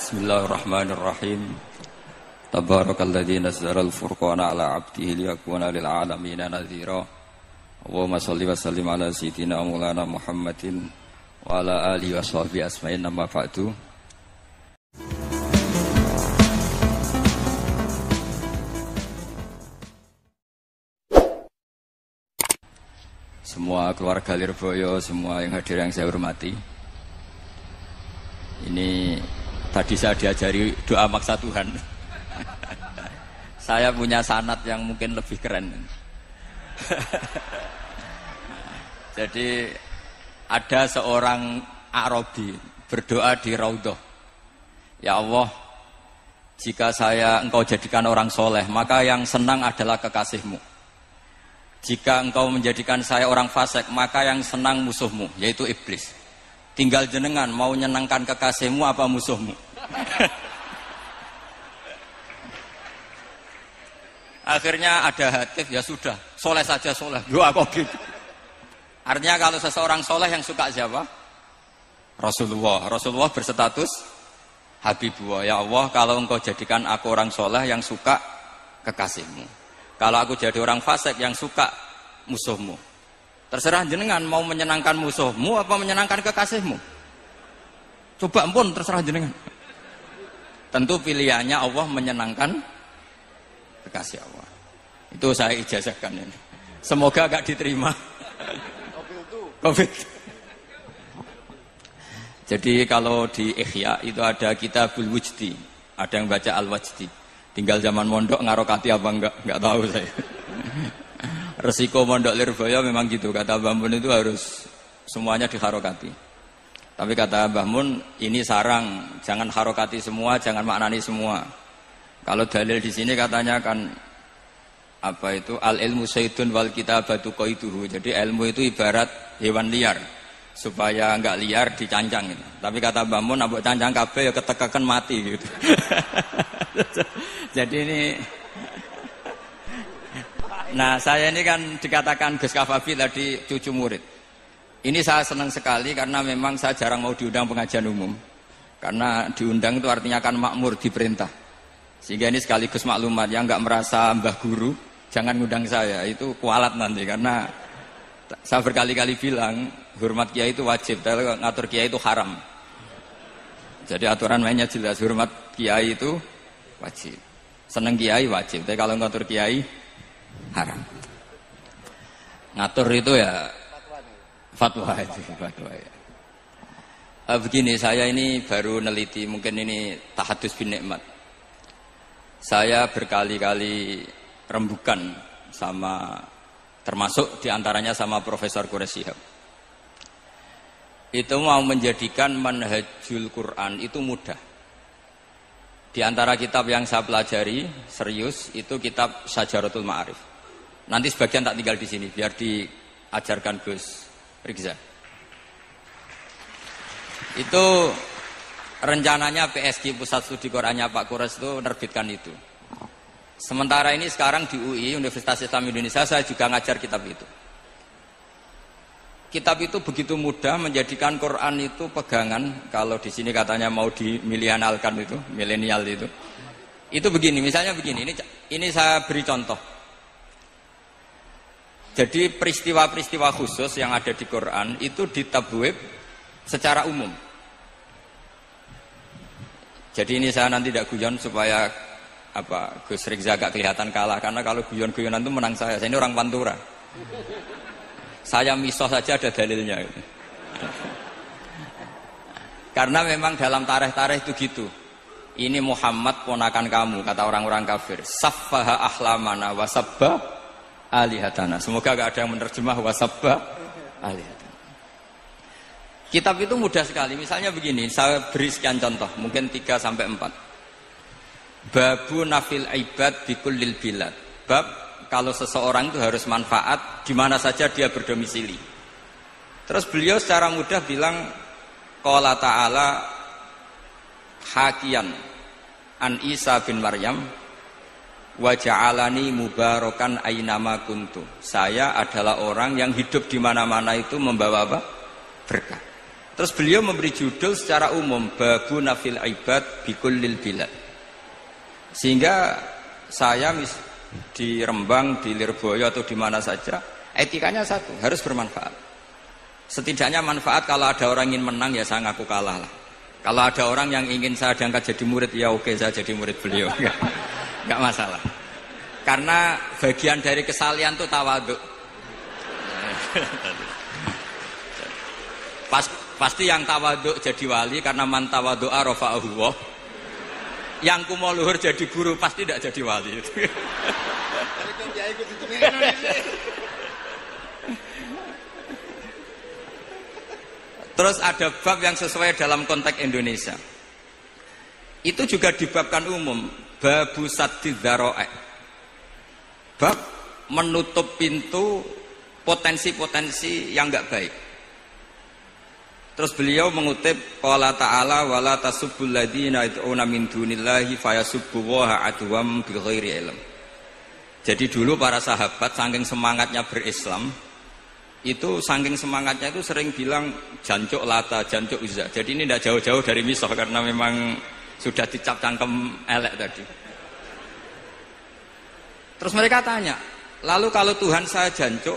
Bismillahirrahmanirrahim. Tabarakalladzi nazzala al-furqana ala 'abdihi liyakuna lil 'alamin nadhira. Allahumma shalli wa sallim ala sayyidina Maulana Muhammadin wa ala alihi wa sahbihi asma'in amma ba'du. Semua keluarga Lirboyo, semua yang hadir yang saya hormati. Ini tadi saya diajari doa maksa Tuhan. Saya punya sanad yang mungkin lebih keren. Jadi ada seorang Arabi berdoa di Raudhah. Ya Allah, jika Engkau jadikan orang soleh, maka yang senang adalah kekasih-Mu. Jika Engkau menjadikan saya orang fasik, maka yang senang musuh-Mu, yaitu iblis. Tinggal jenengan mau nyenangkan kekasih-Mu apa musuh-Mu. Akhirnya ada hadis, ya sudah, soleh saja soleh, doa kok gitu. Artinya kalau seseorang soleh yang suka siapa? Rasulullah berstatus Habibullah. Ya Allah, kalau Engkau jadikan aku orang soleh yang suka kekasih-Mu, kalau aku jadi orang fasik yang suka musuh-Mu, terserah jenengan mau menyenangkan musuh-Mu apa menyenangkan kekasih-Mu. Coba pun terserah jenengan. Tentu pilihannya Allah menyenangkan kekasih Allah. Itu saya ijazahkan ini. Semoga agak diterima. Covid. Jadi kalau di Ihya itu ada Kitabul Wujdi, ada yang baca Al-Wajdi. Tinggal zaman mondok ngarokati apa enggak tahu saya. Resiko mondok Lirboyo memang gitu, kata Mbah Mun itu harus semuanya diharokati. Tapi kata Mbah Mun ini sarang, jangan harokati semua, jangan maknani semua. Kalau dalil di sini katanya kan apa itu al ilmu sayyidun wal kitabatu qaiduhu. Jadi ilmu itu ibarat hewan liar, supaya enggak liar dicancang gitu. Tapi kata Mbah Mun ambek cancang kabeh ya ketekaken mati gitu. Jadi ini, nah saya ini kan dikatakan Gus Kafabi tadi cucu murid. Ini saya senang sekali karena memang saya jarang mau diundang pengajian umum. Karena diundang itu artinya kan makmur, diperintah. Sehingga ini sekaligus maklumat, yang nggak merasa mbah guru, jangan ngundang saya, itu kualat nanti. Karena saya berkali-kali bilang, hormat kiai itu wajib, tapi ngatur kiai itu haram. Jadi aturan mainnya jelas, hormat kiai itu wajib. Seneng kiai wajib, tapi kalau ngatur kiai haram. Ngatur itu ya fatwa itu, fatwa ya. Begini, saya ini baru neliti, mungkin ini tahadus bin nikmat. Saya berkali-kali rembukan sama, termasuk diantaranya sama Profesor Quraish Shihab. Itu mau menjadikan manhajul Quran itu mudah. Di antara kitab yang saya pelajari serius itu kitab Syajaratul Ma'arif. Nanti sebagian tak tinggal di sini biar diajarkan Gus Rizza. Itu rencananya PSG Pusat Studi Qurannya Pak Quraish itu menerbitkan itu. Sementara ini sekarang di UI Universitas Islam Indonesia saya juga ngajar kitab itu. Kitab itu begitu mudah menjadikan Quran itu pegangan. Kalau di sini katanya mau dimilenialkan itu, milenial itu. Itu begini, misalnya begini. Ini saya beri contoh. Jadi peristiwa-peristiwa khusus yang ada di Quran itu ditabwib secara umum. Jadi ini saya nanti tidak guyon supaya Gus Rizza agak kelihatan kalah, karena kalau guyon-guyonan itu menang saya. Saya ini orang Pantura. Saya misoh saja ada dalilnya. Karena memang dalam tarikh-tarikh itu gitu. Ini Muhammad ponakan kamu, kata orang-orang kafir. Saffaha ahlamana wasabba alihatana. Semoga gak ada yang menerjemah wasabba alihatana. Kitab itu mudah sekali. Misalnya begini, saya beri sekian contoh, mungkin 3-4. Babu nafil ibad bikullil bilad. Bab kalau seseorang itu harus manfaat di mana saja dia berdomisili. Terus beliau secara mudah bilang, qala ta'ala hakian an Isa bin Maryam wa ja'alani mubarakan ainama kuntu. Saya adalah orang yang hidup di mana-mana itu membawa apa? Berkah. Terus beliau memberi judul secara umum Babu Nafil Ibad Bikullil Bilad. Sehingga saya di Rembang, di Lirboyo atau di mana saja, etikanya satu, harus bermanfaat. Setidaknya manfaat kalau ada orang ingin menang ya saya ngaku kalah lah. Kalau ada orang yang ingin saya diangkat jadi murid ya oke saya jadi murid beliau. Enggak masalah. Karena bagian dari kesalian itu tawaduk. Pasti yang tawaduk jadi wali karena man tawadu'a rafa'ahu Allah. Yang kumo luhur jadi guru pasti tidak jadi wali. Terus ada bab yang sesuai dalam konteks Indonesia. Itu juga dibabkan umum, babu saddid dzara'i. Bab menutup pintu potensi-potensi yang enggak baik. Terus beliau mengutip qala ta'ala wala tasubbul ladzina yad'una min dunillahi fayasubbullaha adwam bighairi ilm. Jadi dulu para sahabat saking semangatnya berislam, itu saking semangatnya itu sering bilang jancuk Lata, jancuk Uzza. Jadi ini tidak jauh-jauh dari misah karena memang sudah dicap cangkem elek tadi. Terus mereka tanya, lalu kalau Tuhan saya jancuk,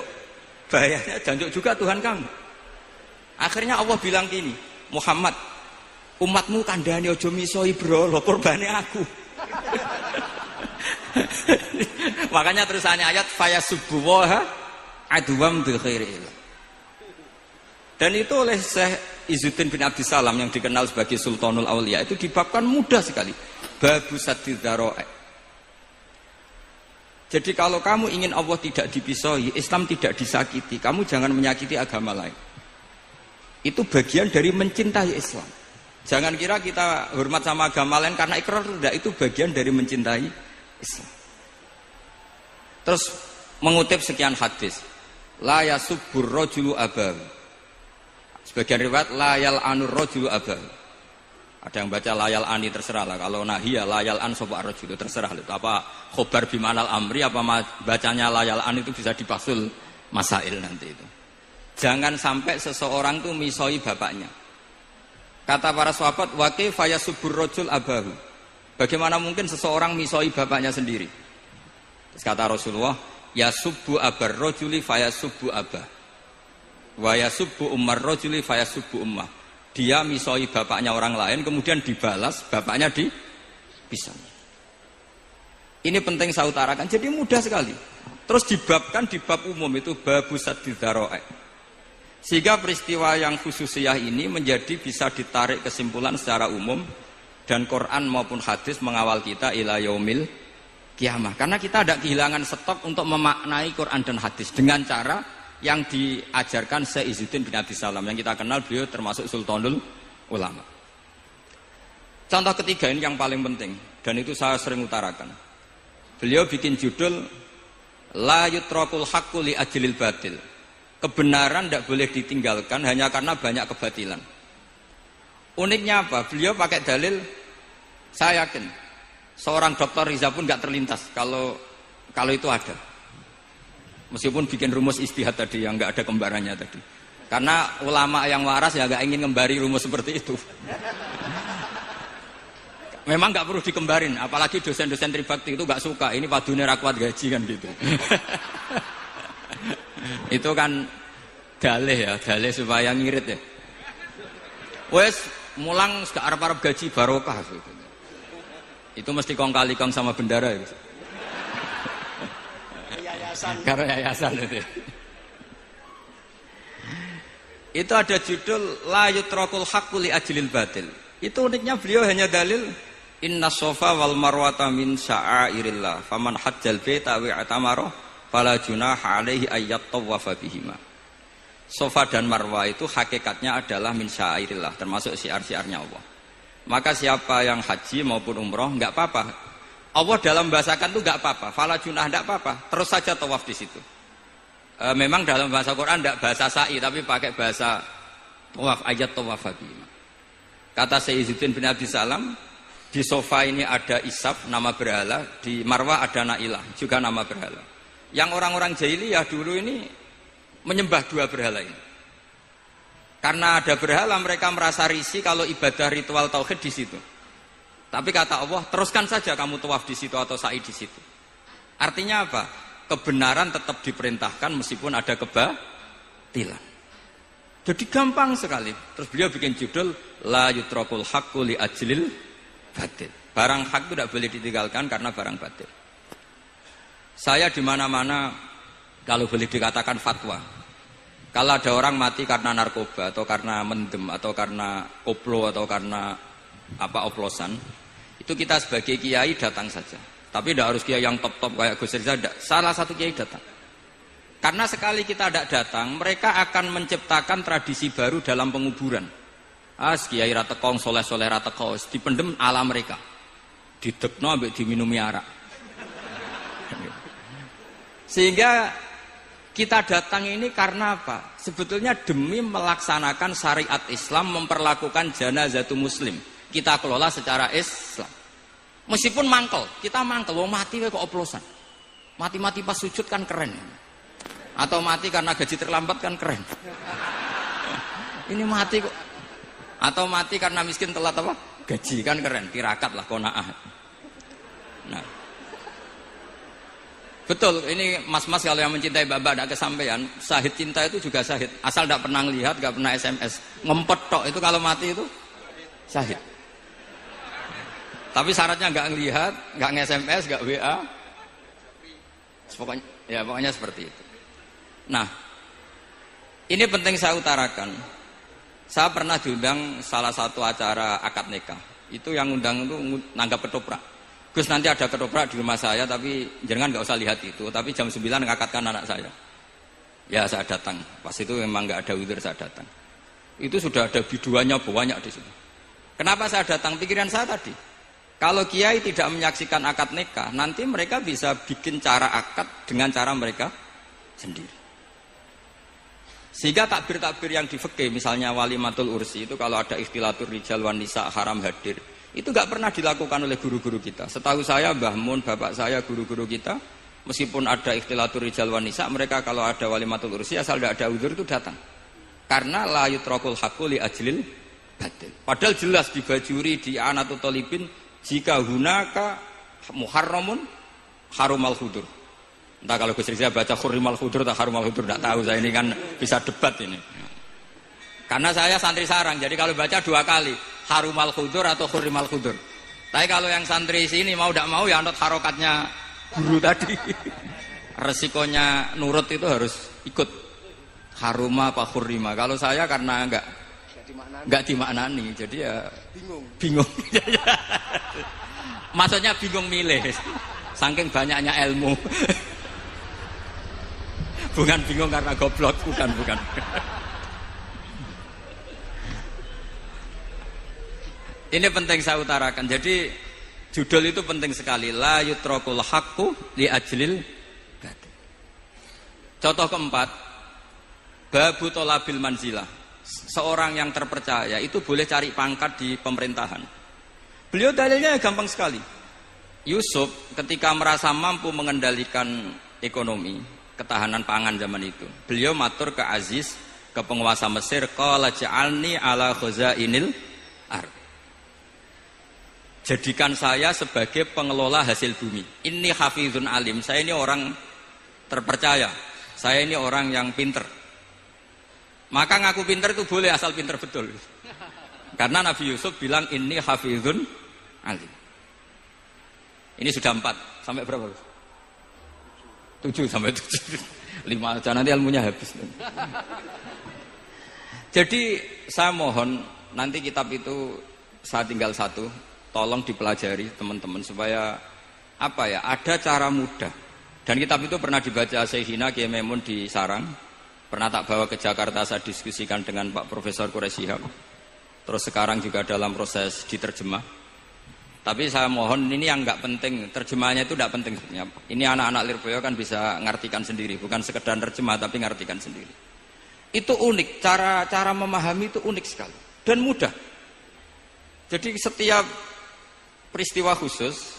bahayanya jancuk juga Tuhan kamu? Akhirnya Allah bilang gini, Muhammad, umatmu kandhane aja misoi brolo, korbane aku. Makanya terusannya ayat fayasubbuha adwam bi khairi. Dan itu oleh Syekh Izzuddin bin Abdissalam yang dikenal sebagai Sultanul Aulia itu dibabkan mudah sekali. Babu saddid dzara'i. Jadi kalau kamu ingin Allah tidak dipisoi, Islam tidak disakiti, kamu jangan menyakiti agama lain. Itu bagian dari mencintai Islam. Jangan kira kita hormat sama agama lain karena ikrar, tidak, itu bagian dari mencintai Islam. Terus mengutip sekian hadis, la yasubbur rajulu abahu. Sebagian riwayat la yal'anur rajulu abahu. Ada yang baca layal ani, terserah lah. Kalau nahia layal an sapa rajulu, terserah itu apa khobar bimanal amri apa bacanya layal an itu bisa dipasul masail nanti itu. Jangan sampai seseorang itu misoi bapaknya. Kata para sahabat, wa kaifa yasubbur rajul abahu. Bagaimana mungkin seseorang misoi bapaknya sendiri? Terus kata Rasulullah, yasubbu abar rajuli fayasubbu abah. Wa yasubbu ummar rajuli fayasubbu ummah. Dia misoi bapaknya orang lain kemudian dibalas bapaknya dipisah. Ini penting saya utarakan. Jadi mudah sekali. Terus dibabkan di bab umum itu babu saddid dzara'i. Sehingga peristiwa yang khususiyah ini menjadi bisa ditarik kesimpulan secara umum dan Quran maupun hadis mengawal kita ila yaumil kiamah. Karena kita tidak kehilangan stok untuk memaknai Quran dan hadis dengan cara yang diajarkan Syekh Izzuddin bin Abdissalam yang kita kenal, beliau termasuk Sultanul Ulama. Contoh ketiga ini yang paling penting dan itu saya sering utarakan. Beliau bikin judul la yutrakul haqqu li ajlil batil. Kebenaran tidak boleh ditinggalkan hanya karena banyak kebatilan. Uniknya apa? Beliau pakai dalil, saya yakin seorang Dr. Riza pun nggak terlintas kalau itu ada. Meskipun bikin rumus istihad tadi yang nggak ada kembarannya tadi. Karena ulama yang waras ya nggak ingin ngembari rumus seperti itu. Memang nggak perlu dikembarin, apalagi dosen-dosen tribakti itu nggak suka. Ini padune ra kuat gaji kan gitu. Itu kan dalih ya, dalih supaya ngirit ya. Wes mulang gak arep-arep gaji barokah gitu. Itu mesti kong kali kong sama bendara gitu. Yayasan. Karena yayasan itu. Itu ada judul la yutrakul haqqu li ajlil batil. Itu uniknya beliau hanya dalil inna sofa wal marwata min sya'airillah faman hajjal baita wa atamara fala junaha alaihi ayyat tawafa bihima. Sofa dan Marwah itu hakikatnya adalah min syairillah, termasuk syiar-syiarnya Allah. Maka siapa yang haji maupun umroh enggak apa-apa. Allah dalam bahasakan itu enggak apa-apa, fala junah enggak apa-apa, terus saja tawaf di situ. Memang dalam bahasa Quran enggak bahasa sa'i tapi pakai bahasa tawaf, ayat tawafa bihima. Kata Syekh Izzuddin bin Abdissalam, di sofa ini ada Isaf nama berhala, di Marwah ada Nailah juga nama berhala. Yang orang-orang jahiliyah dulu ini menyembah dua berhala ini. Karena ada berhala mereka merasa risih kalau ibadah ritual tauhid di situ. Tapi kata Allah, teruskan saja kamu tawaf di situ atau sa'i di situ. Artinya apa? Kebenaran tetap diperintahkan meskipun ada kebatilan. Jadi gampang sekali. Terus beliau bikin judul la yutrakul haqqu li ajlil batil. Barang hak itu tidak boleh ditinggalkan karena barang batil. Saya di mana-mana kalau boleh dikatakan fatwa. Kalau ada orang mati karena narkoba atau karena mendem atau karena koplo atau karena oplosan, itu kita sebagai kiai datang saja. Tapi tidak harus kiai yang top-top kayak Gus Rizal, salah satu kiai datang. Karena sekali kita tidak datang, mereka akan menciptakan tradisi baru dalam penguburan. Kiai ratekong, soleh-soleh ratekong, dipendem ala mereka. Didekno ambek diminumi arak. Sehingga kita datang ini karena apa? Sebetulnya demi melaksanakan syariat Islam, memperlakukan janazatu muslim. Kita kelola secara Islam. Meskipun mangkel, kita mangkel, wong mati kok oplosan. Mati-mati pas sujud kan keren. Atau mati karena gaji terlambat kan keren. Ini mati kok. Atau mati karena miskin telat apa? Gaji kan keren, tirakat lah qanaah. Nah. Betul, ini mas-mas kalau yang mencintai bapak tidak kesampaian, syahid cinta itu juga syahid. Asal tidak pernah lihat, tidak pernah SMS. Ngempet tok itu kalau mati itu syahid. Tapi syaratnya nggak ngelihat, nggak nge-SMS, nggak WA. Pokoknya seperti itu. Nah, ini penting saya utarakan. Saya pernah diundang salah satu acara akad nikah. Itu yang undang itu nanggap ketoprak. Gus nanti ada ketoprak di rumah saya, tapi jangan nggak usah lihat itu. Tapi jam 9 ngakatkan anak saya. Ya saya datang. Pas itu memang nggak ada udzur saya datang. Itu sudah ada biduannya banyak di situ. Kenapa saya datang? Pikiran saya tadi. Kalau kiai tidak menyaksikan akad nikah, nanti mereka bisa bikin cara akad dengan cara mereka sendiri. Sehingga takbir-takbir yang di fikih, misalnya walimatul ursi itu kalau ada ikhtilatur rijal wan nisa haram hadir. Itu nggak pernah dilakukan oleh guru-guru kita. Setahu saya Mbah Mun, bapak saya, guru-guru kita, meskipun ada ikhtilatur rijal wan nisa, mereka kalau ada walimatul ursi asal tidak ada udzur itu datang. Karena la yutrakul haqqu li ajlil batil. Padahal jelas di Bajuri, di Anatut Thalibin, jika hunaka muharramun harumal khudur. Entah kalau Gus Rizal baca hurrimal khudur atau harumal khudur, tidak tahu. Saya ini kan bisa debat ini. Karena saya santri sarang, jadi kalau baca 2 kali harumal khudur atau hurrimal khudur. Tapi kalau yang santri sini mau tidak mau ya anut harokatnya guru tadi. Resikonya nurut itu harus ikut haruma apa hurrima. Kalau saya karena enggak dimaknani, jadi ya bingung. Maksudnya bingung milih. Saking banyaknya ilmu. Bukan bingung karena goblok, bukan. Ini penting saya utarakan. Jadi judul itu penting sekali. La yutrakul haqqu li ajlil batil. Contoh keempat, babu tolabil manzilah. Seorang yang terpercaya itu boleh cari pangkat di pemerintahan. Beliau dalilnya gampang sekali. Yusuf ketika merasa mampu mengendalikan ekonomi, ketahanan pangan zaman itu, beliau matur ke Aziz, ke penguasa Mesir, qala ja'alni ala khazainil ardh. Jadikan saya sebagai pengelola hasil bumi. Ini hafizun alim. Saya ini orang terpercaya. Saya ini orang yang pinter. Maka ngaku pinter itu boleh asal pinter betul. Karena Nabi Yusuf bilang ini hafizun alim. Ini sudah 4. Sampai berapa? 7 sampai 7. 5 aja nanti ilmunya habis. Jadi saya mohon nanti kitab itu saya tinggal 1. Tolong dipelajari teman-teman supaya ada cara mudah. Dan kitab itu pernah dibaca Syekhina Kiai Maimun di Sarang, pernah tak bawa ke Jakarta, saya diskusikan dengan Pak Profesor Quraisy Shihab. Terus sekarang juga dalam proses diterjemah. Tapi saya mohon ini yang nggak penting, terjemahnya itu nggak penting. Ini anak-anak Lirboyo kan bisa ngartikan sendiri, bukan sekedar terjemah tapi ngartikan sendiri. Itu unik, cara memahami itu unik sekali dan mudah. Jadi setiap peristiwa khusus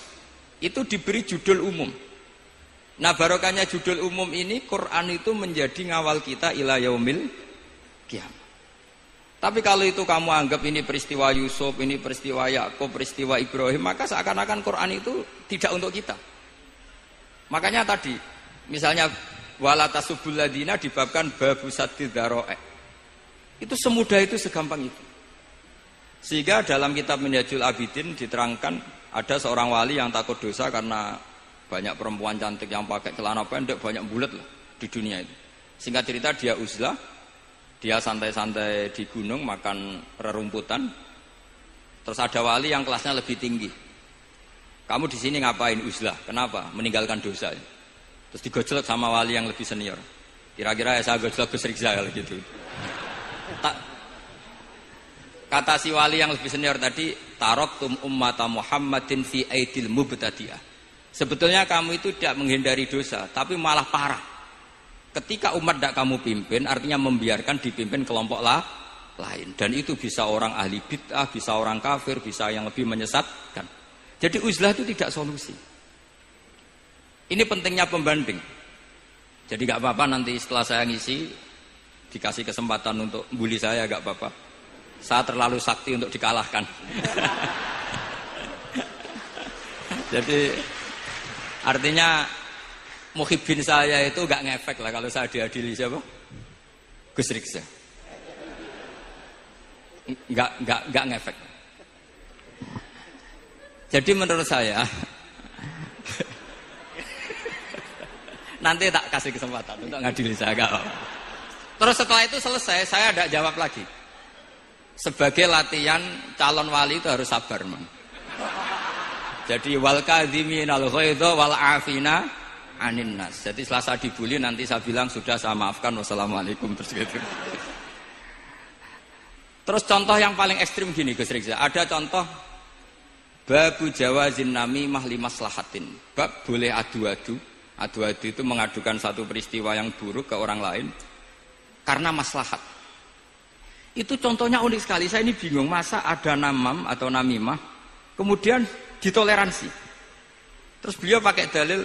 itu diberi judul umum. Nah barokahnya judul umum ini Quran itu menjadi ngawal kita ila yaumil qiyamah. Tapi kalau itu kamu anggap ini peristiwa Yusuf, ini peristiwa Yakub, peristiwa Ibrahim, maka seakan-akan Quran itu tidak untuk kita. Makanya tadi, misalnya wala tasubul ladina dibabkan babu saddid dzara'i. Itu semudah itu, segampang itu. Sehingga dalam kitab Minhajul Abidin diterangkan ada seorang wali yang takut dosa karena banyak perempuan cantik yang pakai celana pendek, banyak bulat lah di dunia itu. Singkat cerita dia uzlah, dia santai-santai di gunung makan rerumputan. Terus ada wali yang kelasnya lebih tinggi. Kamu di sini ngapain uzlah? Kenapa? Meninggalkan dosa. Terus digojlok sama wali yang lebih senior. Kira-kira ya saya gojlok Gus Rizal gitu. Kata si wali yang lebih senior tadi, taraktum ummata Muhammadin fi aidil mubtadi'ah. Sebetulnya kamu itu tidak menghindari dosa, tapi malah parah. Ketika umat tidak kamu pimpin, artinya membiarkan dipimpin kelompok lain. Dan itu bisa orang ahli bid'ah, bisa orang kafir, bisa yang lebih menyesatkan. Jadi uzlah itu tidak solusi. Ini pentingnya pembanding. Jadi gak apa-apa nanti setelah saya ngisi, dikasih kesempatan untuk bully saya, gak apa-apa. Saya terlalu sakti untuk dikalahkan. Jadi artinya muhibbin saya itu gak ngefek lah kalau saya diadili siapa? Gus Riksa. Gak ngefek. Jadi menurut saya nanti tak kasih kesempatan untuk ngadili saya. Terus setelah itu selesai, saya tidak jawab lagi. Sebagai latihan calon wali itu harus sabar, man. Jadi wal kadhiminal ghaidha wal afina anin nas. Jadi setelah saya dibully nanti saya bilang sudah saya maafkan, wassalamualaikum, terus gitu. Terus contoh yang paling ekstrim gini Gus Rizal. Ada contoh babu jawazin namimah limaslahatin. Bab boleh adu-adu. Adu-adu itu mengadukan satu peristiwa yang buruk ke orang lain karena maslahat. Itu contohnya unik sekali. Saya ini bingung, masa ada namam atau namimah kemudian ditoleransi. Terus beliau pakai dalil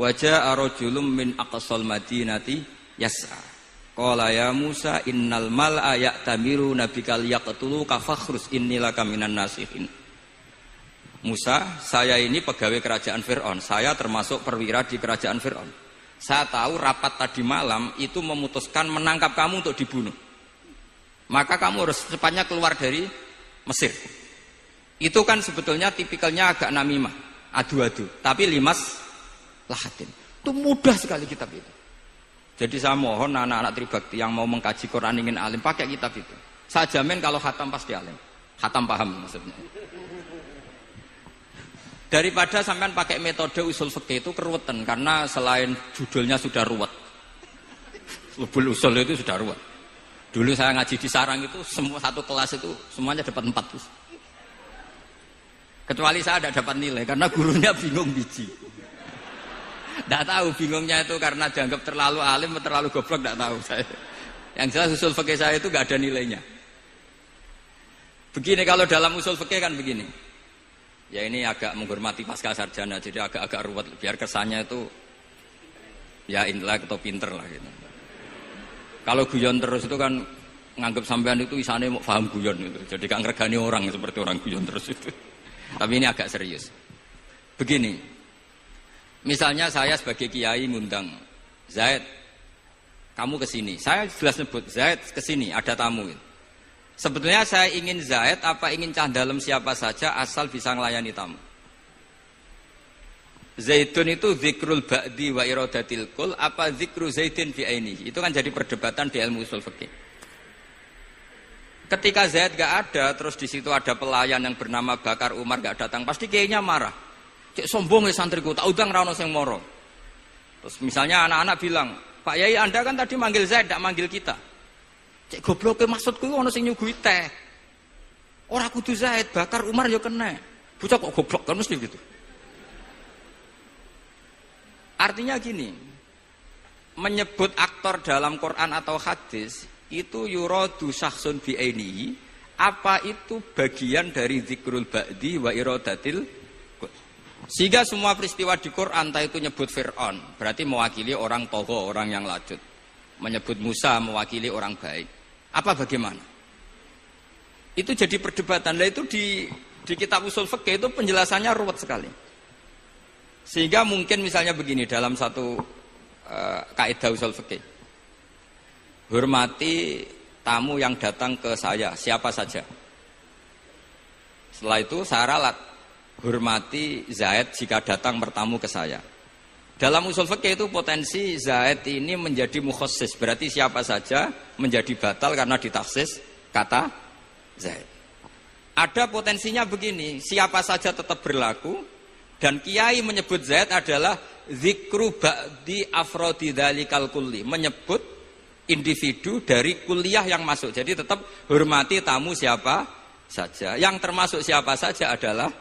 wajah arojulum min aqsal madinati yas'a. Qala ya Musa innal mal'a ya'tamiru nabikal yaqtulu kafakhrus innilaka minan nasihin. Musa, saya ini pegawai kerajaan Fir'aun. Saya termasuk perwira di kerajaan Fir'aun. Saya tahu rapat tadi malam itu memutuskan menangkap kamu untuk dibunuh. Maka kamu harus secepatnya keluar dari Mesir. Itu kan sebetulnya tipikalnya agak namimah, adu-adu. Tapi limas lahatin. Itu mudah sekali kitab itu. Jadi saya mohon anak-anak Tribakti yang mau mengkaji Quran ingin alim, pakai kitab itu. Saya jamin kalau khatam pasti alim. Khatam paham maksudnya. Daripada sampean pakai metode usul fikih itu keruwetan, karena selain judulnya sudah ruwet. Lubul usul itu sudah ruwet. Dulu saya ngaji di sarang itu semua satu kelas itu semuanya dapat 4 terus. Kecuali saya tidak dapat nilai karena gurunya bingung biji. Tidak tahu bingungnya itu karena dianggap terlalu alim atau terlalu goblok, tidak tahu saya. Yang jelas usul fikih saya itu nggak ada nilainya. Begini kalau dalam usul fikih kan begini. Ya ini agak menghormati pasca sarjana, jadi agak-agak ruwet biar kesannya itu ya intelek atau pinter lah gitu. Kalau guyon terus itu kan nganggap sampean itu isane mau paham guyon itu. Jadi kan ngregani orang seperti orang guyon terus itu. Tapi ini agak serius. Begini. Misalnya saya sebagai kiai ngundang Zaid, kamu ke sini. Saya jelas nyebut Zaid ke sini, ada tamu. Sebetulnya saya ingin Zaid apa ingin cah dalam siapa saja asal bisa melayani tamu. Zaidun itu zikrul ba'di wa iradatil kul apa zikru Zaidin fi ainihi. Itu kan jadi perdebatan di ilmu usul fikih. Ketika Zaid gak ada, terus di situ ada pelayan yang bernama Bakar Umar gak datang, pasti kayaknya marah. Cek sombong ya santriku, tak udang ra ono sing moro. Terus misalnya anak-anak bilang, "Pak Yai Anda kan tadi manggil Zaid, gak manggil kita." Cek gobloke maksudku ono sing nyuguhi teh. Ora kudu Zaid, Bakar Umar ya kena. Bocah kok goblok kan mesti gitu. Artinya gini, menyebut aktor dalam Quran atau hadis itu yuradu syakhsun bi'ainihi, apa itu bagian dari zikrul ba'di wa iradatil. Sehingga semua peristiwa di Quran entah itu nyebut Fir'aun berarti mewakili orang togo, orang yang lanjut. Menyebut Musa mewakili orang baik. Apa bagaimana? Itu jadi perdebatan. Lah itu di kitab usul fikih itu penjelasannya ruwet sekali. Sehingga mungkin misalnya begini dalam satu kaidah usul fikih. Hormati tamu yang datang ke saya, siapa saja. Setelah itu saya ralat, hormati Zaid jika datang bertamu ke saya. Dalam usul fikih itu potensi Zaid ini menjadi mukhassis, berarti siapa saja menjadi batal karena ditaksis kata Zaid. Ada potensinya begini, siapa saja tetap berlaku dan kiai menyebut Zaid adalah zikru ba'di afrodi dzalikal kulli, menyebut individu dari kuliah yang masuk. Jadi tetap hormati tamu siapa saja. Yang termasuk siapa saja adalah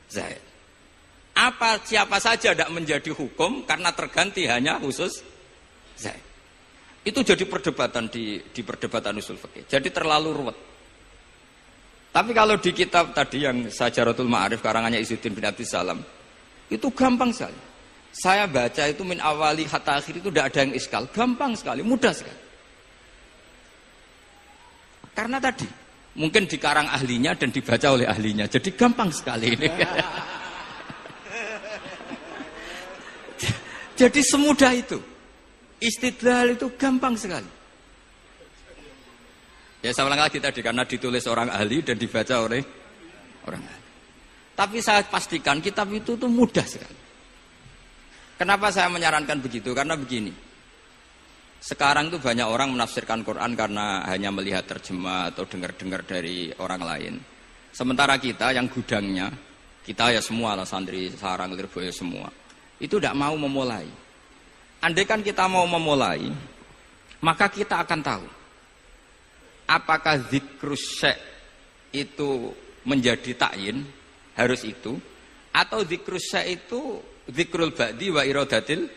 Zaid. Apa siapa saja tidak menjadi hukum karena terganti hanya khusus Zaid. Itu jadi perdebatan di perdebatan usul fikih. Jadi terlalu ruwet. Tapi kalau di kitab tadi yang Syajaratul Ma'arif karangannya Izzuddin bin Abdissalam, itu gampang sekali. Saya baca itu min awali hatta akhir itu tidak ada yang iskal, gampang sekali, mudah sekali. Karena tadi mungkin dikarang ahlinya dan dibaca oleh ahlinya, jadi gampang sekali ini. Jadi semudah itu. Istidlal itu gampang sekali. Ya saya ulang lagi tadi karena ditulis orang ahli dan dibaca oleh orang ahli. Tapi saya pastikan kitab itu tuh mudah sekali. Kenapa saya menyarankan begitu? Karena begini. Sekarang tuh banyak orang menafsirkan Quran karena hanya melihat terjemah atau dengar-dengar dari orang lain. Sementara kita yang gudangnya, kita ya semua lah santri sarang Lirboyo semua. Itu tidak mau memulai. Andai kan kita mau memulai, maka kita akan tahu apakah zikrus syekh itu menjadi takyin, harus itu, atau zikrus syekh itu zikrul ba'di wa iradatil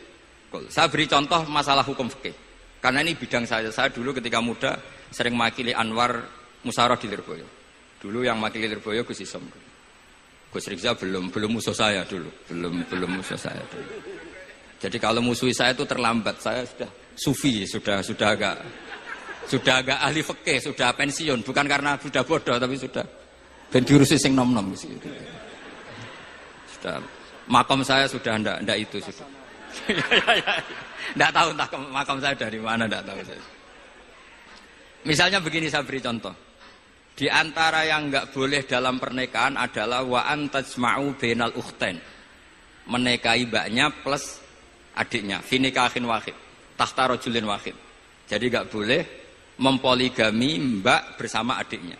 kul. Saya beri contoh masalah hukum fikih. Karena ini bidang saya. Saya dulu ketika muda sering makili Anwar Musyawarah di Lirboyo. Dulu yang makili Lirboyo Gus Isom. Gus Rizal belum musuh saya dulu, belum musuh saya dulu. Jadi kalau musuh saya itu terlambat, saya sudah sufi, sudah agak ahli fikih, sudah pensiun, bukan karena sudah bodoh tapi sudah ben diurusi sing nom-nom gitu. Sudah makam saya sudah ndak itu sudah. Ndak tahu entah makam saya dari mana, ndak tahu saya. Misalnya begini saya beri contoh. Di antara yang enggak boleh dalam pernikahan adalah wa antajma'u bainal ukhtain. Menikahi mbaknya plus adiknya, fi nikahin wahid, tahta rajulin wahid. Jadi enggak boleh mempoligami mbak bersama adiknya.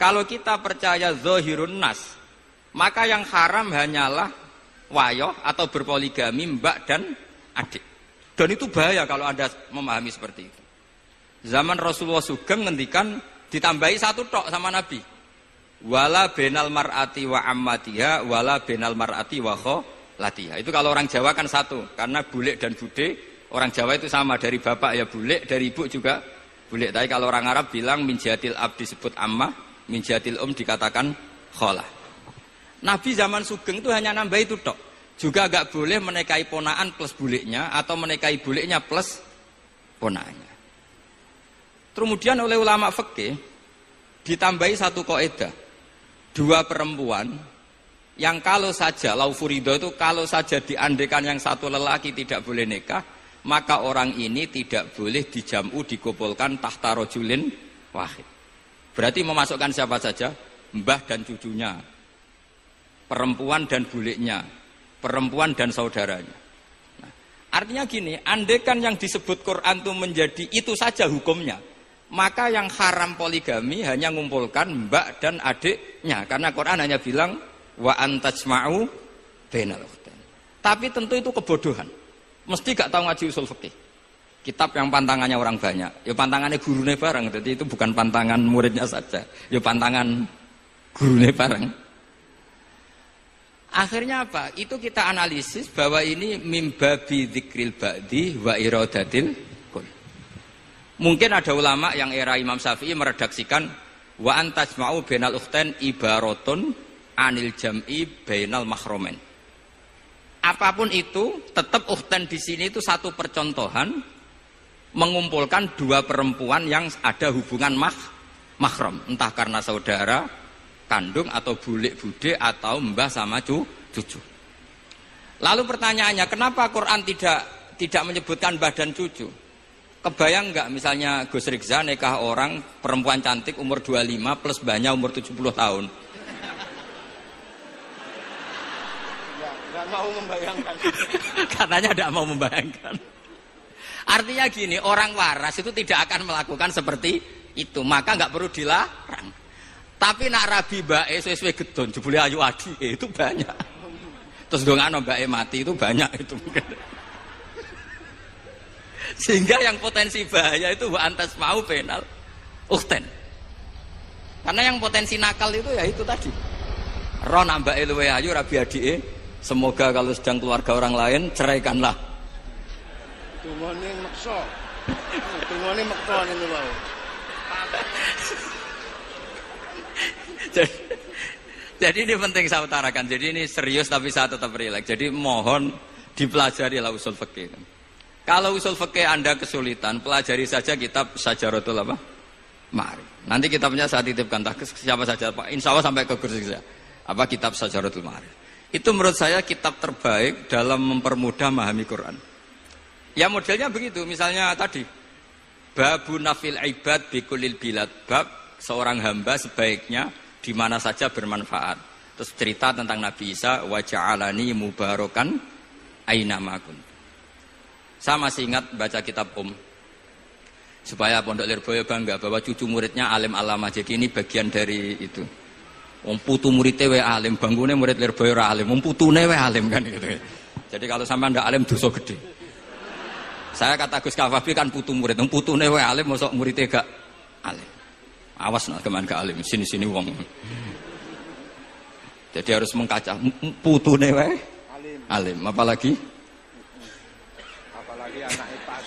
Kalau kita percaya zahirun nas, maka yang haram hanyalah wayoh atau berpoligami mbak dan adik. Dan itu bahaya kalau Anda memahami seperti itu. Zaman Rasulullah Sugeng ngendikan ditambahi satu tok sama Nabi. Wala benal mar'ati wa ammatiha wala benal mar'ati wa kholatiha. Itu kalau orang Jawa kan satu, karena bulik dan bude orang Jawa itu sama, dari bapak ya bulik, dari ibu juga bulik. Tapi kalau orang Arab bilang min jihatil ab disebut ammah, min jihatil dikatakan kholah. Nabi zaman Sugeng itu hanya nambah itu tok. Juga agak boleh menikahi ponaan plus buliknya atau menikahi buliknya plus ponaannya. Kemudian oleh ulama fikih ditambahi satu kaidah. Dua perempuan yang kalau saja laufurido itu kalau saja diandekan yang satu lelaki tidak boleh nikah, maka orang ini tidak boleh dijamu dikumpulkan tahta rajulin wahid. Berarti memasukkan siapa saja? Mbah dan cucunya, perempuan dan buliknya, perempuan dan saudaranya. Nah, artinya gini, andekan yang disebut Quran itu menjadi itu saja hukumnya, maka yang haram poligami hanya mengumpulkan mbak dan adiknya, karena Quran hanya bilang wa antajma'u bainal ukhtain. Tapi tentu itu kebodohan. Mesti gak tahu ngaji usul fikih. Kitab yang pantangannya orang banyak, ya pantangannya gurune bareng. Jadi itu bukan pantangan muridnya saja, ya pantangan gurune bareng. Akhirnya apa? Itu kita analisis bahwa ini mimbabi dzikril ba'di wa iradatil kul. Mungkin ada ulama yang era Imam Syafi'i meredaksikan wa antajma'u bainal ukhtain ibaratun anil jam'i bainal mahromen. Apapun itu, tetap ukhtain di sini itu satu percontohan mengumpulkan dua perempuan yang ada hubungan mahram, entah karena saudara kandung atau bulik bude atau mbah sama cucu. Lalu pertanyaannya, kenapa Quran tidak menyebutkan mbah dan cucu? Kebayang nggak misalnya Gus Rizza nikah orang perempuan cantik umur 25 plus mbahnya umur 70 tahun? Nggak mau membayangkan. Katanya tidak mau membayangkan. Artinya gini, orang waras itu tidak akan melakukan seperti itu, maka nggak perlu dilarang. Tapi nak rabi bae sesuai gedon jebule ayu adi itu banyak. Terus dongano bae mati itu banyak itu. Sehingga yang potensi bahaya itu wa antas mau penal ukten. Karena yang potensi nakal itu ya itu tadi. Ron ambake luwe ayu rabi adike, semoga kalau sedang keluarga orang lain ceraikanlah. Tungone maksa. Tungone maksa niku wae. Jadi ini penting saya utarakan. Jadi ini serius tapi saya tetap rileks. Jadi mohon dipelajari lah usul fikih. Kalau usul fikih Anda kesulitan, pelajari saja kitab Syajaratul apa? Ma'arif. Nanti kitabnya saya titipkan siapa saja Pak. Insya Allah sampai ke kursi saya. Apa kitab Syajaratul Ma'arif. Itu menurut saya kitab terbaik dalam mempermudah memahami Quran. Ya modelnya begitu. Misalnya tadi babu nafil ibad bikulil bilad. Bab seorang hamba sebaiknya di mana saja bermanfaat. Terus cerita tentang Nabi Isa wa ja'alani mubarakan aina ma kuntu. Saya masih ingat baca kitab supaya Pondok Lirboyo bangga bahwa cucu muridnya alim alama. Jadi ini bagian dari itu. Wong putu muridnya we alim, bangkune murid Lirboyo ora alim, wong putune we alim kan gitu. Jadi kalau sampean ndak alim dosa gede. Saya kata Gus Kafabi kan putu murid, wong putune we alim mosok muridnya gak alim. Awas nak keman gak alim, sini-sini wong. Jadi harus mengkaca putune we alim, apalagi anak epas.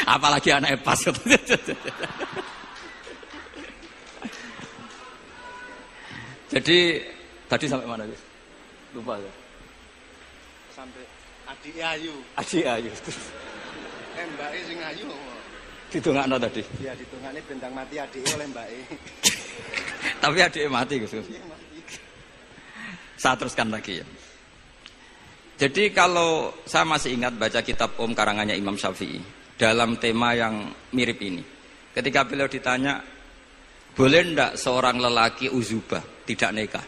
Apalagi anak epas. Jadi tadi sampai mana guys? Lupa ya. Sampai adik ayu. Adik ayu. Mbake sing ayu. Ditungakno tadi. Iya, ditungakne bentang mati adike oleh mbake. Tapi adike mati Gus. Saya teruskan lagi ya. Jadi kalau saya masih ingat baca kitab karangannya Imam Syafi'i dalam tema yang mirip ini. Ketika beliau ditanya, boleh ndak seorang lelaki uzubah tidak nikah?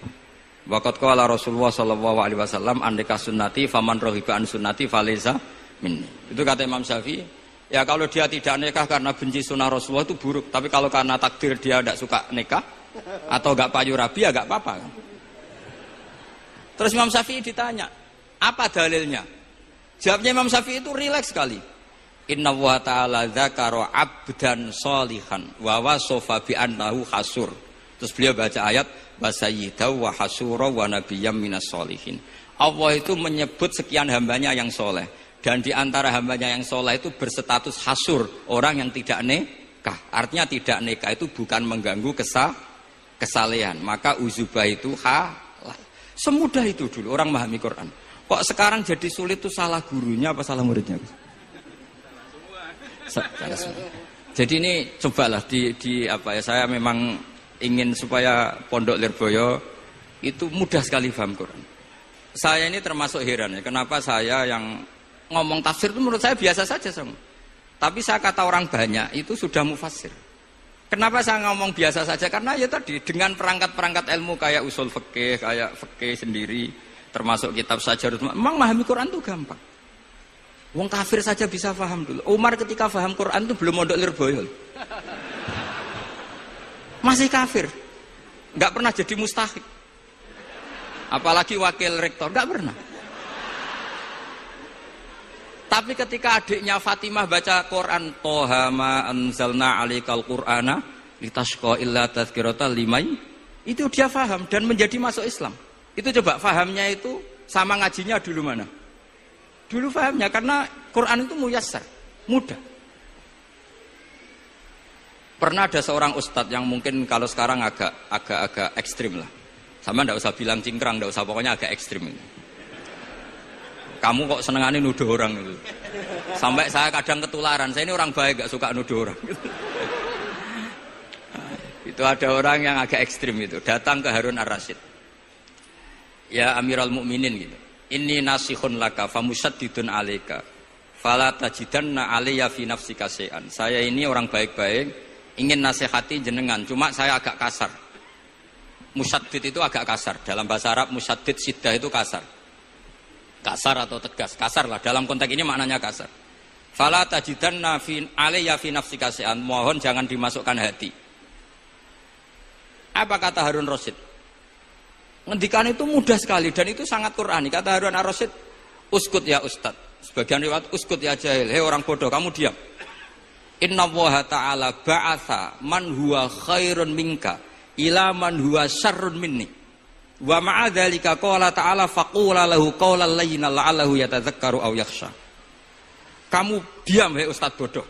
Waqat qala Rasulullah sallallahu alaihi wasallam andika sunnati faman rohiba an sunnati falaysa minni. Itu kata Imam Syafi'i. Ya kalau dia tidak nikah karena benci sunnah Rasulullah itu buruk. Tapi kalau karena takdir dia tidak suka nikah atau enggak payu rabi ya enggak apa-apa. Terus Imam Syafi'i ditanya, apa dalilnya? Jawabnya Imam Syafi'i itu rileks sekali. Inna wa ta'ala dzakara 'abdan sholihan wa wasafa bi annahu hasur. Terus beliau baca ayat wa sayyidaw wa hasura wa nabiyyam minas sholihin. Allah itu menyebut sekian hambanya yang soleh, dan di antara hambanya yang soleh itu berstatus hasur, orang yang tidak nikah. Artinya tidak nikah itu bukan mengganggu kesalehan. Maka uzubah itu halal. Semudah itu dulu orang memahami Quran. Kok sekarang jadi sulit tuh salah gurunya apa salah muridnya? Jadi ini cobalah di apa ya, saya memang ingin supaya Pondok Lirboyo itu mudah sekali paham Quran. Saya ini termasuk heran ya, kenapa saya yang ngomong tafsir itu menurut saya biasa saja sama. Tapi saya kata orang banyak itu sudah mufassir. Kenapa saya ngomong biasa saja? Karena ya tadi dengan perangkat-perangkat ilmu kayak usul fikih, kayak fikih sendiri, termasuk kitab Syajaratul, memang memahami Quran itu gampang. Wong kafir saja bisa paham dulu. Umar ketika paham Quran itu belum mondok Lirboyo. Masih kafir. Enggak pernah jadi mustahik. Apalagi wakil rektor, enggak pernah. Tapi ketika adiknya Fatimah baca Quran, Toha ma anzalna 'alaikal Qur'ana litashqa illa tadhkiratan liman, itu dia paham dan menjadi masuk Islam. Itu coba fahamnya itu sama ngajinya dulu mana? Dulu fahamnya karena Quran itu muyassar, mudah. Pernah ada seorang ustadz yang mungkin kalau sekarang agak ekstrim lah. Sama ndak usah bilang cingkrang, ndak usah, pokoknya agak ekstrim. Kamu kok senengannya nuduh orang itu. Sampai saya kadang ketularan. Saya ini orang baik, gak suka nuduh orang. Nah, Itu ada orang yang agak ekstrim itu, datang ke Harun ar-Rasyid. Ya Amirul Mukminin gitu. Inni nasihun laka famusaddidun alaika. Fala tajidanna alayya fi nafsika syai'an. Saya ini orang baik-baik, ingin nasihati jenengan, cuma saya agak kasar. Musaddid itu agak kasar. Dalam bahasa Arab musaddid siddah itu kasar. Kasar atau tegas, kasar lah. Dalam konteks ini maknanya kasar. Fala tajidanna alayya fi nafsika syai'an. Mohon jangan dimasukkan hati. Apa kata Harun Rasyid? Ngendikan itu mudah sekali dan itu sangat Qur'ani. Kata Harun ar-Rasyid, uskut ya ustad. Sebagian riwayat uskut ya jahil. Hei orang bodoh, kamu diam. Inna Allaha ta'ala ba'atha man huwa khairun minka ila man huwa syarrun minni. Wa ma'a dzalika qala ta'ala faqula lahu qawlan layyinan la'allahu yatadzakkaru aw yakhsha. Kamu diam hei ustad bodoh.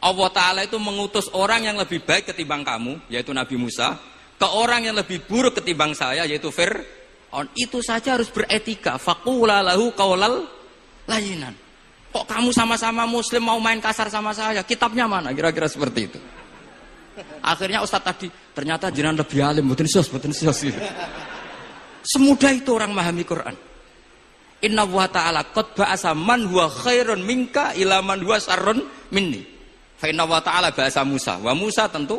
Allah Ta'ala itu mengutus orang yang lebih baik ketimbang kamu, yaitu Nabi Musa, ke orang yang lebih buruk ketimbang saya, yaitu Fir'aun. Itu saja harus beretika. Faqula lahu qawlan layyinan. Kok kamu sama-sama muslim mau main kasar sama saya? Kitabnya mana? Kira-kira seperti itu. Akhirnya Ustadz tadi, ternyata jenengan lebih alim, mboten sos. Semudah itu orang memahami Quran. Inna wa ta'ala qad ba'asa man huwa khairun minka ila man huwa syarrun minni. Fa inna wa ta'ala ba'asa Musa. Wa Musa tentu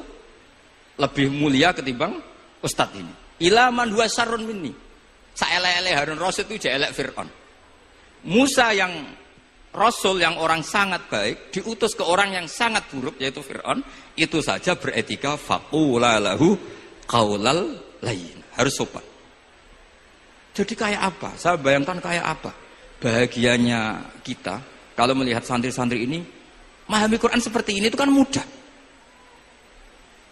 lebih mulia ketimbang Ustadz ini. Ila man huwa syarrun minni. Saelek-elek Harun Rasyid itu jelek Fir'aun. Musa yang Rasul yang orang sangat baik diutus ke orang yang sangat buruk yaitu Fir'aun, itu saja beretika faqula lahu qaulal layyin. Harus sopan. Jadi kayak apa? Saya bayangkan kayak apa bahagianya kita kalau melihat santri-santri ini memahami Quran seperti ini. Itu kan mudah.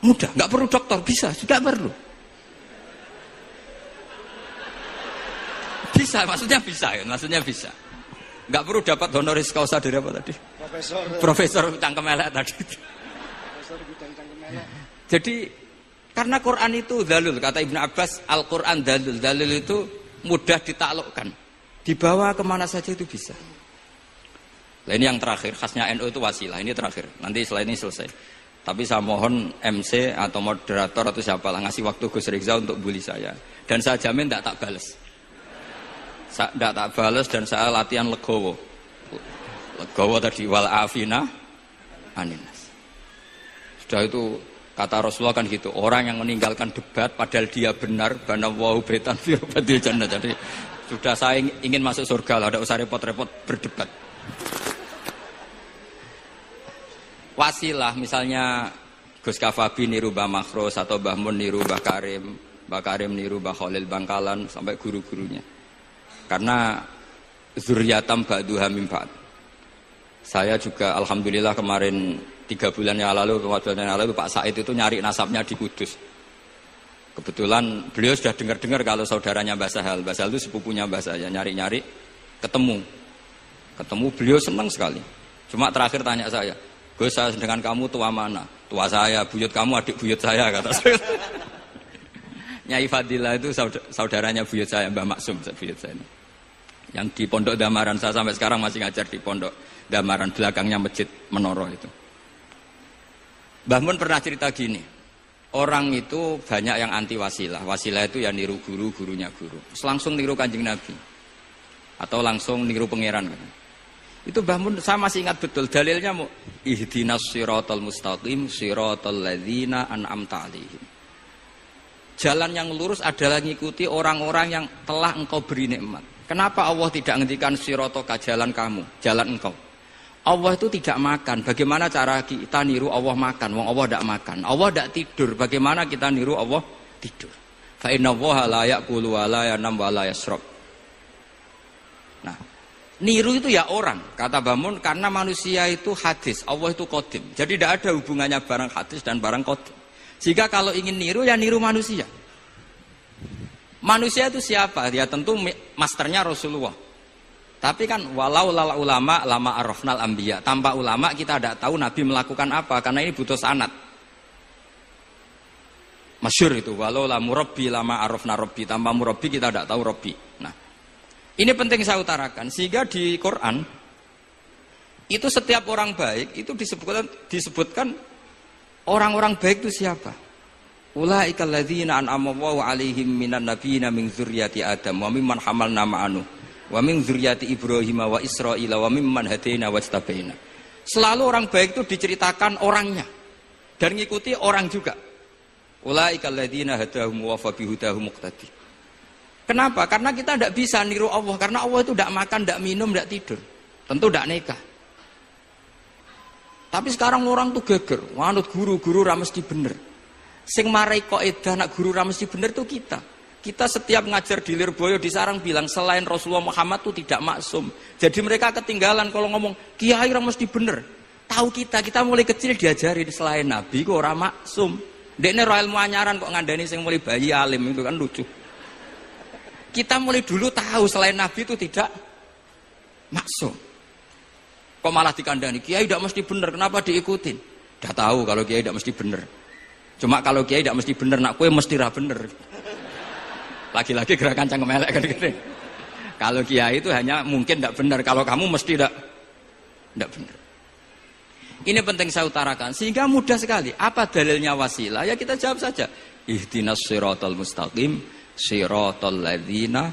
Mudah, nggak perlu dokter, bisa, sudah perlu. Bisa, maksudnya bisa. Nggak perlu dapat honoris causa dari apa tadi? Profesor cangkem elek tadi. Profesor bidang cangkem elek. Jadi karena Quran itu dalil, kata Ibnu Abbas, Al-Quran dalil. Dalil itu mudah ditaklukkan, dibawa kemana saja itu bisa. Nah, ini yang terakhir, khasnya NU itu wasilah. Ini terakhir, nanti setelah ini selesai. Tapi saya mohon MC atau moderator atau siapa lah ngasih waktu Gus Rizal untuk bully saya. Dan saya jamin tidak tak balas. Tidak tak balas dan saya latihan legowo. Legowo tadi wal afina aninas. Sudah itu kata Rasulullah kan gitu. Orang yang meninggalkan debat padahal dia benar, bana wau betan fi rabbil jannah. Jadi sudah saya ingin masuk surga lah, tidak usah repot-repot berdebat. Wasilah misalnya Gus Kafabi niru Mbah Makhros atau Mbah Mun niru Mbah Karim niru Mbah Khalil Bangkalan sampai guru-gurunya. Karena zuriyatam ba'duha min ba'd. Saya juga alhamdulillah kemarin 3 bulan yang lalu, 4 bulan yang lalu Pak Said itu nyari nasabnya di Kudus. Kebetulan beliau sudah dengar-dengar kalau saudaranya Mbah Sahal. Mbah Sahal itu sepupunya Mbah saya, nyari-nyari ketemu beliau senang sekali. Cuma terakhir tanya saya, Gus, saya dengan kamu tua mana? Tua saya, buyut kamu adik buyut saya, kata saya. Nyai Fadila itu saudaranya buyut saya, Mbah Maksum buyut saya. Yang di Pondok Damaran, saya sampai sekarang masih ngajar di Pondok Damaran, belakangnya Masjid Menoro itu. Mbah Mun pernah cerita gini, orang itu banyak yang anti wasilah. Wasilah itu ya niru guru, gurunya guru. Terus langsung niru Kanjeng Nabi. Atau langsung niru pangeran. Itu Mbah Mun, saya masih ingat betul dalilnya mau ihdinas siratal mustaqim siratal ladzina an'amta 'alaihim. Jalan yang lurus adalah mengikuti orang-orang yang telah engkau beri nikmat. Kenapa Allah tidak ngendikan siratoka jalan kamu, jalan engkau? Allah itu tidak makan. Bagaimana cara kita niru Allah makan? Wong Allah tidak makan. Allah tidak tidur. Bagaimana kita niru Allah tidur? Fa inna Allaha la ya'kulu wa la yanam wa la yashrab. Nah, niru itu ya orang, kata Bamun, karena manusia itu hadis, Allah itu qadim. Jadi tidak ada hubungannya barang hadis dan barang qadim. Jika kalau ingin niru, ya niru manusia. Manusia itu siapa? Ya tentu masternya Rasulullah. Tapi kan walau lala ulama lama arafnal anbiya. Tanpa ulama kita tidak tahu Nabi melakukan apa, karena ini butuh sanad. Masyhur itu, walau la murabbi lama arafna rabbi. Tanpa murabbi kita tidak tahu rabbi. Nah, ini penting saya utarakan, sehingga di Quran itu setiap orang baik itu disebutkan orang-orang baik itu siapa? Ulaikal ladzina an'ama Allahu 'alaihim minan nabiyyin min dzurriyyati Adam wa mimman hamalna ma'anu wa min dzurriyyati Ibrahim wa Israila wa mimman hadaina wajtabaina. Selalu orang baik itu diceritakan orangnya dan ngikuti orang juga. Ulaikal ladzina hadahum wa fabihudahum muqtadi. Kenapa? Karena kita tidak bisa niru Allah, karena Allah itu tidak makan, tidak minum, tidak tidur. Tentu tidak nikah. Tapi sekarang orang tuh geger, wanut guru-guru ra mesti bener. Sing marai kaidah nak guru ra mesti bener tuh kita. Kita setiap ngajar di Lirboyo di Sarang bilang selain Rasulullah Muhammad tuh tidak maksum. Jadi mereka ketinggalan kalau ngomong kiai ra mesti bener. Tahu kita mulai kecil diajari selain Nabi kok ora maksum. Dekne ro ilmu anyaran kok ngandani sing mulai bayi alim itu kan lucu. Kita mulai dulu tahu selain Nabi itu tidak maksum. Kok malah dikandani kiai tidak mesti bener, kenapa diikutin? Udah tahu kalau kiai tidak mesti bener. Cuma kalau kiai tidak mesti bener, nak kue mesti ra bener. Lagi-lagi gerakan cangkem elek kan gitu. Kalau kiai itu hanya mungkin tidak bener, kalau kamu mesti tidak bener. Ini penting saya utarakan sehingga mudah sekali. Apa dalilnya wasilah? Ya kita jawab saja. Ihdinas siratal mustaqim, siratal ladzina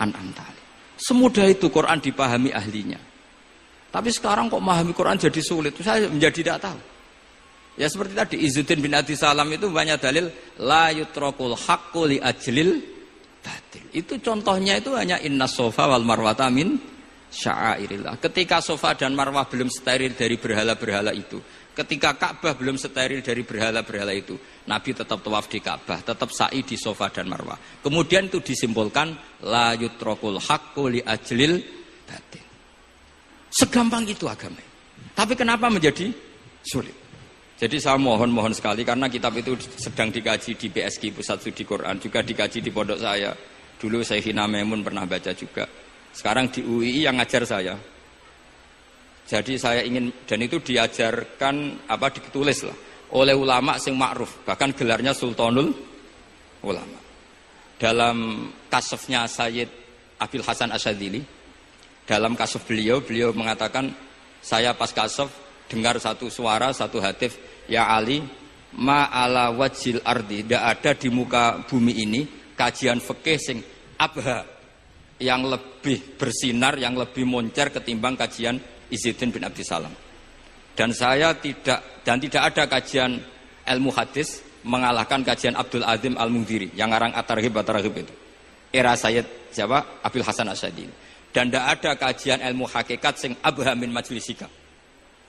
an'amta alaihim. Semudah itu Quran dipahami ahlinya. Tapi sekarang kok memahami Quran jadi sulit. Saya menjadi tidak tahu. Ya seperti tadi Izzuddin bin Abi Salam itu banyak dalil la yutrakul haqqu li ajlil batil. Itu contohnya itu hanya innas sofa wal marwata min sya'airillah. Ketika Sofa dan Marwah belum steril dari berhala-berhala itu, ketika Ka'bah belum steril dari berhala-berhala itu, Nabi tetap tawaf di Ka'bah, tetap sa'i di Sofa dan Marwah. Kemudian itu disimpulkan la yutrakul haqqu li ajlil batil. Segampang itu agama. Tapi kenapa menjadi sulit? Jadi saya mohon sekali karena kitab itu sedang dikaji di BSG Pusat Studi Quran, juga dikaji di pondok saya. Dulu Syekhina Maimun pernah baca juga. Sekarang di UII yang ngajar saya. Jadi saya ingin, dan itu diajarkan ditulis lah oleh ulama sing ma'ruf, bahkan gelarnya Sultanul Ulama. Dalam kasafnya Sayyid Abil Hasan Asyadzili, dalam kasaf beliau mengatakan, saya pas kasaf dengar satu suara, satu hatif, ya Ali, ma'ala wajil ardi, tidak ada di muka bumi ini kajian fikih sing abha, yang lebih bersinar, yang lebih moncer ketimbang kajian Izzuddin bin Abdi Salam. Dan tidak ada kajian ilmu hadis mengalahkan kajian Abdul Azim Al-Mundhiri yang ngarang At-Targhib itu. Era Sayyid siapa? Abil Hasan Asyadzili. Dan tidak ada kajian ilmu hakikat sing abha min majlisika.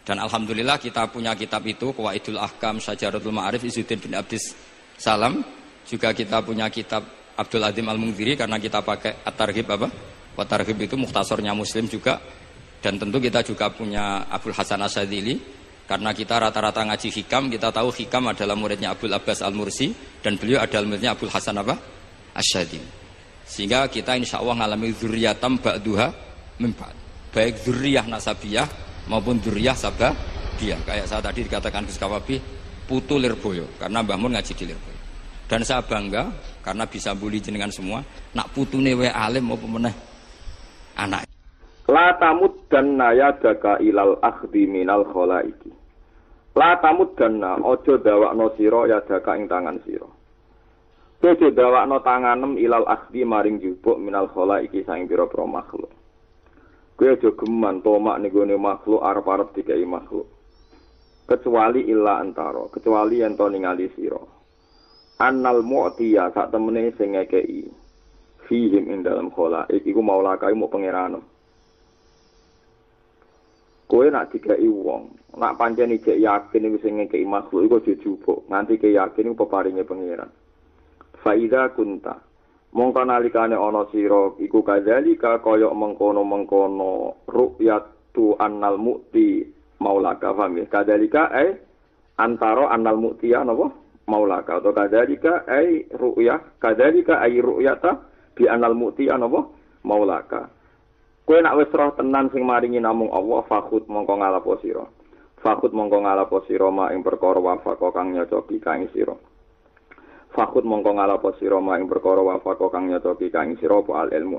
Dan alhamdulillah kita punya kitab itu, Qawaidul Ahkam, Syajaratul Ma'arif, Izzuddin bin Abdi Salam. Juga kita punya kitab Abdul Azim Al-Mundhiri karena kita pakai At-Targhib At-Targhib itu mukhtasornya Muslim juga. Dan tentu kita juga punya Abul Hasan Asyadzili karena kita rata-rata ngaji hikam, kita tahu hikam adalah muridnya Abdul Abbas Al-Mursi dan beliau adalah muridnya Abul Hasan Asyadzili. Sehingga kita insya Allah ngalami dzurriyatam ba'duha min ba'd. Baik dzurriyah nasabiyah maupun dzurriyah sababiyah. Kayak saya tadi dikatakan Gus Kawabi putu Lirboyo karena Mbah Mun ngaji di Lirboyo. Dan saya bangga karena bisa bully jenengan semua. Nak putune wae alim apa meneh anak. La tamuddanna yadaka ilal akhdi minal khalaiki. La tamuddanna aja dawakno sira yadaka ing tangan sira. Aja dawakno tanganem ilal akhdi maring jupuk minal khalaiki saing pira-pira makhluk. Kowe aja geman tomak ning gone makhluk arep-arep dikai makhluk. Kecuali illa antara, kecuali yen to ningali sira. Annal mu'tiya sak temene sing ngekeki fihim ing dalam khalaik iku maula kae mau pangeran. Kowe nak dikai wong, nak pancen ijek yakin iku sing ngekeki makhluk iku aja jupuk, nganti ke yakin iku peparinge pangeran. Faida kunta mongko nalikane ana sira iku kadzalika kaya mengkono-mengkono ru'yatu annal mu'ti maulaka fami kadzalika antara annal mu'tiya napa maulaka atau kadzalika kadzalika ru'yata bi annal mu'tiya napa maulaka. Kowe nak wis roh tenan sing maringi namung Allah fakhut mongko ngalapo sira. Fakhut mongko ngalapo sira ma ing perkara wafaqo kang nyocoki kang sira. Fakhut mongko ngalapo sira ma ing perkara wafaqo kang nyocoki kang sira apa al ilmu.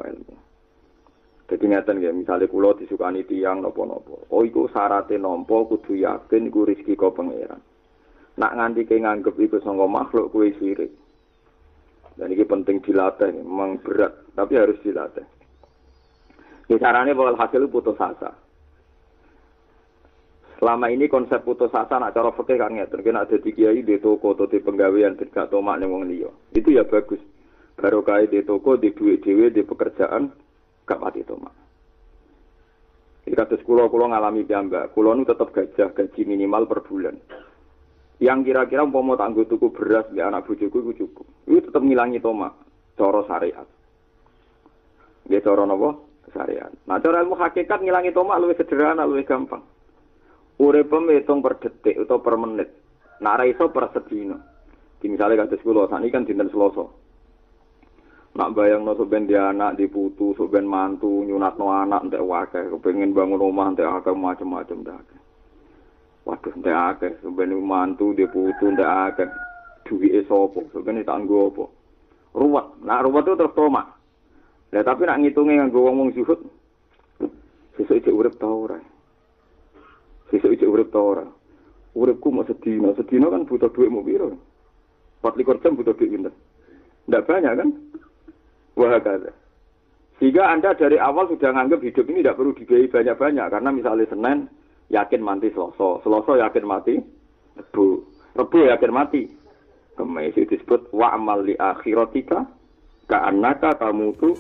Dadi ngaten nggih, misale kula disukani tiyang napa-napa. Oh iku syaraté nampa kudu yakin iku rezeki kok pangeran. Nak nganti ke nganggep iku sangka makhluk kuwi sirik. Dan ini penting dilatih, memang berat, tapi harus dilatih. Ini caranya bahwa hasil putus asa. Selama ini konsep putus asa nak cara fikih kan ngeten, kena ada di kiai di toko atau di penggawean gak tomak ning wong liya. Itu ya bagus. Barokah di toko, di duit dhewe, di pekerjaan gak pati tomak. Jadi kados kula ngalami piyambak, kula nu tetep gaji minimal per bulan. Yang kira-kira umpama tak nggo tuku beras di anak bojoku iku cukup. Itu tetep ngilangi tomak cara syariat. Nggih cara napa? Syariat. Nah, cara ilmu hakikat ngilangi tomak luwih sederhana, luwih gampang. Urip hitung per detik atau per menit. Nak ra iso per sedina. Di misale kados kula sakniki kan dinten Selasa. Nak bayangno sok ben dia anak diputu, sok ben mantu nyunatno anak entek akeh, kepengin bangun omah entek akeh macam-macam dak. Waduh entek akeh, sok ben mantu diputu entek akeh. Duwike sapa? Sok ben tak nggo apa? Ruwet. Nak ruwet itu terus tomak. Lah tapi nak ngitunge nganggo wong zuhud. Sesuk iki urip ta ora? Sesuk iki urip ta ora? Uripku mau sedina kan butuh duit mau piro? 24 jam butuh duit pinten? Ndak banyak kan? Wah kata. Sehingga Anda dari awal sudah nganggap hidup ini tidak perlu dibiayai banyak-banyak. Karena misalnya Senin yakin mati Selasa. Selasa yakin mati Rebu yakin mati. Kemis itu disebut wa'amal li akhiratika ka'annaka tamutu.